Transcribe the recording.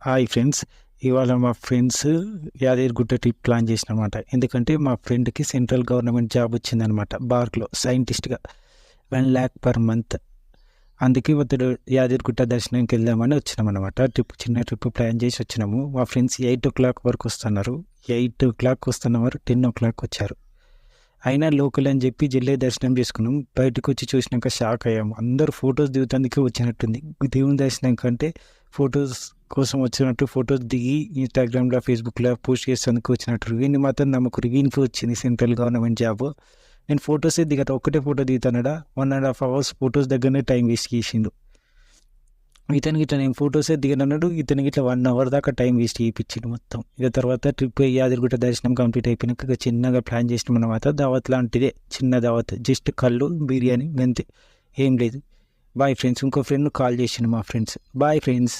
Hi friends. ఇవాళ మా friends Yadagirigutta trip plan చేసినమాట. ఎందుకంటే మా ఫ్రెండ్కి సెంట్రల్ గవర్నమెంట్ జాబ్ వచ్చిందనమాట, బార్క్లో సైంటిస్ట్గా 1 lakh పర్ మంత్. అందుకే అతడు యాదగిరిగుట్ట దర్శనానికి వెళ్దామని వచ్చినామన్నమాట. చిన్న ట్రిప్ ప్లాన్ చేసి వచ్చినాము. మా ఫ్రెండ్స్ 8 o'clock వరకు వస్తున్నారు. 8 o'clock వస్తున్నవారు 10 o'clock వచ్చారు. అయినా లోకల్ అని చెప్పి జిల్లే దర్శనం చేసుకున్నాం. బయటకు వచ్చి చూసినాక షాక్ అయ్యాము. అందరూ ఫొటోస్ దిగుతందుకే వచ్చినట్టుంది. దేవుని దర్శనం కంటే ఫొటోస్ కోసం వచ్చినట్టు ఫొటోస్ దిగి ఇన్స్టాగ్రామ్లో ఫేస్బుక్లో పోస్ట్ చేసేందుకు వచ్చినట్టు. వీడిని మాత్రం నమ్మకు వీనికి వచ్చింది సెంట్రల్ గవర్నమెంట్ జాబ్. నేను ఫొటోసే దిగట, ఒక్కటే ఫోటో దిగుతానడా 1.5 hours ఫొటోస్ దగ్గరనే టైం వేస్ట్ చేసిండు. ఇతనికి ఇట్లా నేను ఫొటోసే దిగనన్నాడు. ఇతనికి ఇట్లా 1 hour దాకా టైం వేస్ట్ చేయించిండు మొత్తం. ఇక తర్వాత ట్రిప్ యాదగిరిగుట్ట దర్శనం కంప్లీట్ అయిపోయినాక ఇక చిన్నగా ప్లాన్ చేసినాం అన్నమాట. దావత్ లాంటిదే, చిన్న దావత్, జస్ట్ కళ్ళు బిర్యానీ అంతే, ఏం లేదు. Boyfriends. ఇంకో ఫ్రెండ్ కాల్ చేసిండు మా ఫ్రెండ్స్. Bye friends.